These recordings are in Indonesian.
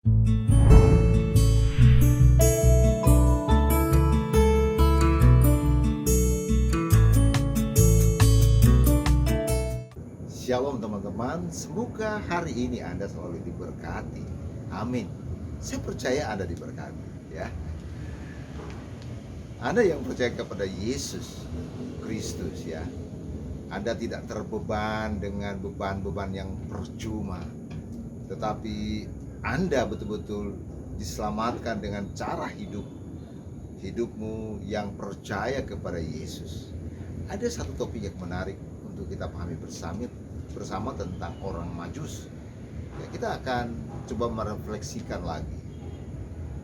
Shalom teman-teman, semoga hari ini Anda selalu diberkati. Amin. Saya percaya Anda diberkati, ya. Anda yang percaya kepada Yesus Kristus, ya. Anda tidak terbeban dengan beban-beban yang percuma, tetapi Anda betul-betul diselamatkan dengan cara hidupmu yang percaya kepada Yesus. Ada satu topik yang menarik untuk kita pahami bersama tentang orang Majus. Ya, kita akan coba merefleksikan lagi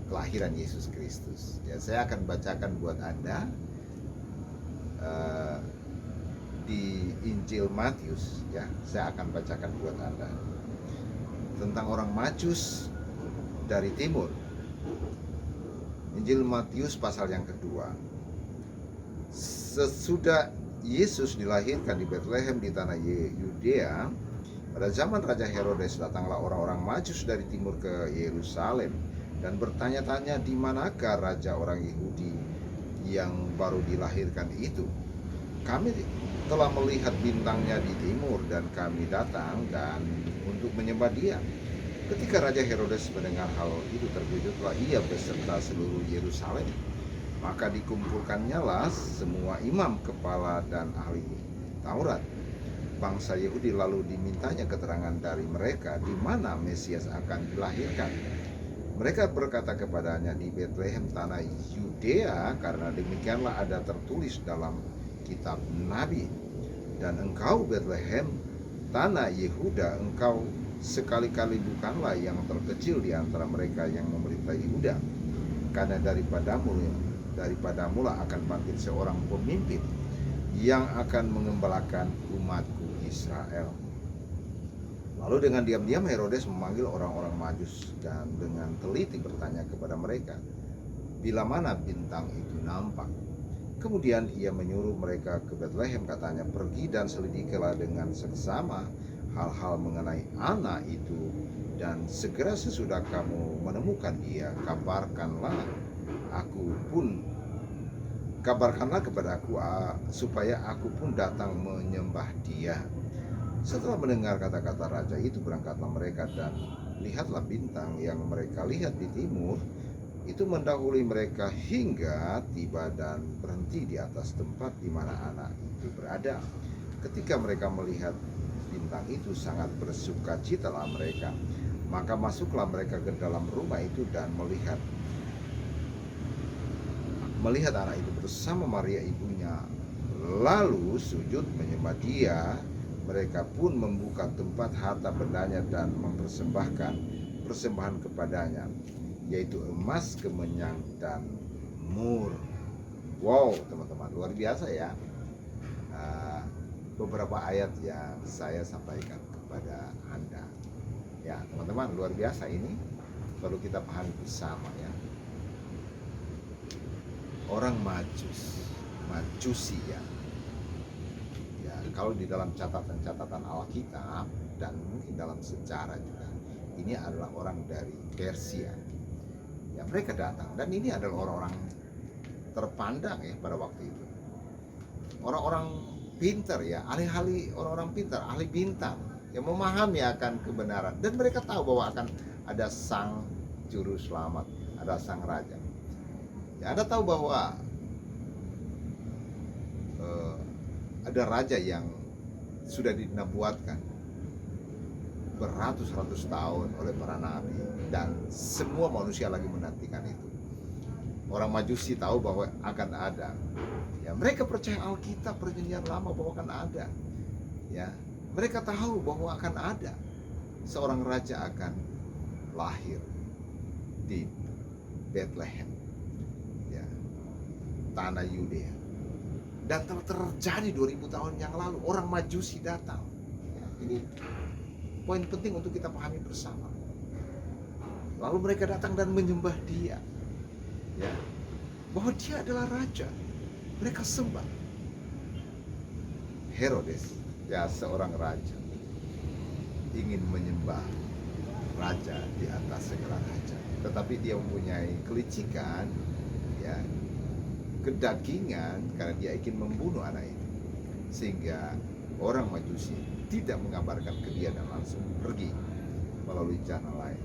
kelahiran Yesus Kristus. Ya, saya akan bacakan buat Anda di Injil Matius. Ya, saya akan bacakan buat Anda tentang orang Majus dari timur. Injil Matius pasal yang kedua. Sesudah Yesus dilahirkan di Betlehem di tanah Yudea, pada zaman Raja Herodes datanglah orang-orang Majus dari timur ke Yerusalem dan bertanya-tanya, di manakah raja orang Yahudi yang baru dilahirkan itu? Kami telah melihat bintangnya di timur dan kami datang untuk menyembah dia. Ketika Raja Herodes mendengar hal itu, terkejutlah ia beserta seluruh Yerusalem. Maka dikumpulkannyalah semua imam, kepala, dan ahli Taurat bangsa Yahudi, lalu dimintanya keterangan dari mereka di mana Mesias akan dilahirkan. Mereka berkata kepadanya, di Betlehem tanah Yudea, karena demikianlah ada tertulis dalam kitab Nabi. Dan engkau Betlehem tanah Yehuda, engkau sekali-kali bukanlah yang terkecil di antara mereka yang memerintah Yehuda, karena daripadamu lah akan bangkit seorang pemimpin yang akan mengembalakan umatku Israel. Lalu dengan diam-diam Herodes memanggil orang-orang Majus dan dengan teliti bertanya kepada mereka, bila mana bintang itu nampak. Kemudian ia menyuruh mereka ke Betlehem, katanya, pergi dan selidikilah dengan seksama hal-hal mengenai anak itu, dan segera sesudah kamu menemukan dia, kabarkanlah kepada aku, supaya aku pun datang menyembah dia. Setelah mendengar kata-kata raja itu, berangkatlah mereka, dan lihatlah bintang yang mereka lihat di timur itu mendahului mereka hingga tiba dan berhenti di atas tempat di mana anak itu berada. Ketika mereka melihat bintang itu, sangat bersukacitalah mereka. Maka masuklah mereka ke dalam rumah itu dan melihat anak itu bersama Maria ibunya, lalu sujud menyembah dia. Mereka pun membuka tempat harta bendanya dan mempersembahkan persembahan kepadanya, yaitu emas, kemenyan, dan mur. Wow, teman-teman, luar biasa ya. Beberapa ayat yang saya sampaikan kepada Anda. Ya, teman-teman, luar biasa ini. Perlu kita pahami bersama, ya. Orang Majusi, ya. Ya, kalau di dalam catatan Alkitab dan mungkin dalam sejarah juga, ini adalah orang dari Persia. Ya, mereka datang dan ini adalah orang-orang terpandang ya pada waktu itu. Orang-orang pintar ya, ahli-ahli, orang-orang pintar, ahli bintang yang memahami akan kebenaran, dan mereka tahu bahwa akan ada sang juru selamat, ada sang raja. Ya, Anda tahu bahwa ada raja yang sudah dinubuatkan beratus-ratus tahun oleh para nabi, dan semua manusia lagi menantikan itu. Orang Majusi tahu bahwa akan ada. Ya, mereka percaya Alkitab Perjanjian Lama bahwa akan ada. Ya, mereka tahu bahwa akan ada seorang raja akan lahir di Betlehem, ya, tanah Yudea. Dan telah terjadi 2000 tahun yang lalu. Orang Majusi datang. Ya, ini poin penting untuk kita pahami bersama. Lalu mereka datang dan menyembah dia, ya, bahwa dia adalah raja. Mereka sembah. Herodes, ya, seorang raja, ingin menyembah raja di atas segala raja. Tetapi dia mempunyai kelicikan, ya, kedagingan, karena dia ingin membunuh anak itu. Sehingga orang Majusi tidak mengabarkan ke dia dan langsung pergi melalui jalan lain.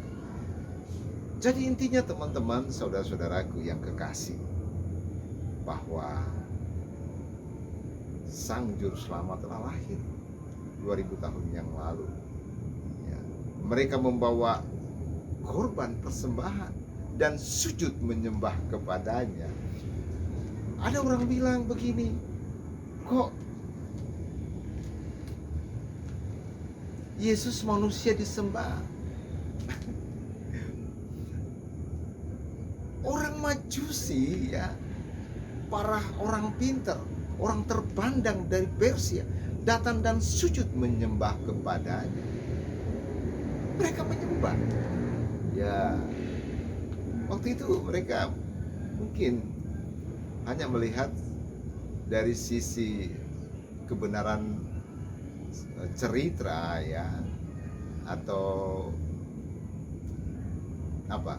Jadi intinya teman-teman, saudara-saudaraku yang kekasih, bahwa Sang Juru Selamat telah lahir 2000 tahun yang lalu. Ya, mereka membawa korban persembahan dan sujud menyembah kepadanya. Ada orang bilang begini, kok Yesus manusia disembah? Orang Majusi, ya, para orang pintar, orang terpandang dari Persia, datang dan sujud menyembah kepadanya. Mereka menyembah. Ya, waktu itu mereka mungkin hanya melihat dari sisi kebenaran cerita, ya, atau apa,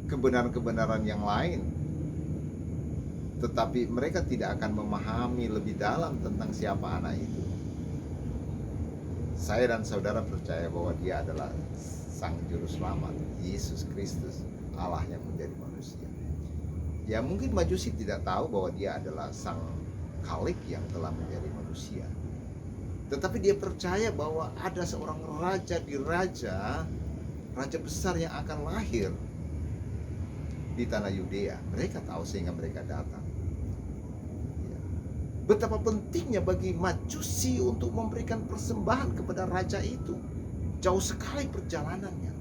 kebenaran-kebenaran yang lain, tetapi mereka tidak akan memahami lebih dalam tentang siapa anak itu. Saya dan saudara percaya bahwa dia adalah Sang Juru Selamat, Yesus Kristus, Allah yang menjadi manusia. Ya, mungkin Majusi tidak tahu bahwa dia adalah Sang Khalik yang telah menjadi manusia, tetapi dia percaya bahwa ada seorang raja di raja besar yang akan lahir di tanah Yudea. Mereka tahu sehingga mereka datang. Ya. Betapa pentingnya bagi Majusi untuk memberikan persembahan kepada raja itu. Jauh sekali perjalanannya,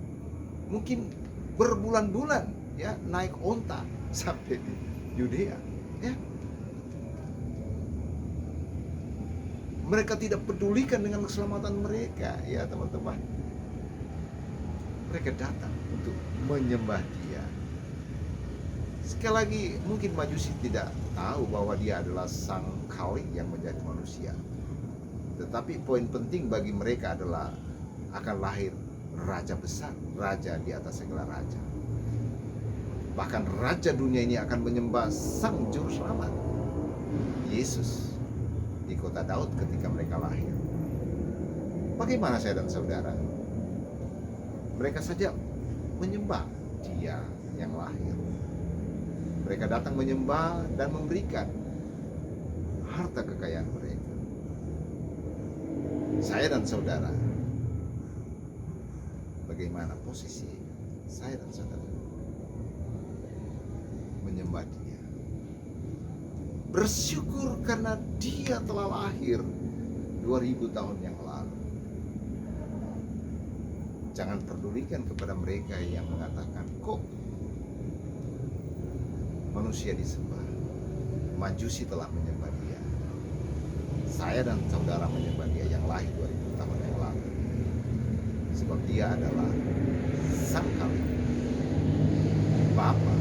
mungkin berbulan-bulan, ya, naik onta sampai di Yudea, ya. Mereka tidak pedulikan dengan keselamatan mereka, ya teman-teman. Mereka datang untuk menyembah dia. Sekali lagi, mungkin Majusi tidak tahu bahwa dia adalah Sang Khalik yang menjadi manusia. Tetapi poin penting bagi mereka adalah akan lahir raja besar, raja di atas segala raja. Bahkan raja dunia ini akan menyembah Sang Juru Selamat, Yesus, di kota Daud ketika mereka lahir. Bagaimana saya dan saudara? Mereka saja menyembah dia yang lahir. Mereka datang menyembah dan memberikan harta kekayaan mereka. Saya dan saudara, bagaimana posisi saya dan saudara? Menyembah dia, bersyukur karena dia telah lahir 2000 tahun yang lalu. Jangan pedulikan kepada mereka yang mengatakan, kok manusia disembah. Majusi telah menyembah dia. Saya dan saudara menyembah dia yang lahir 2000 tahun yang lalu. Sebab dia adalah Sang Khalik, Bapa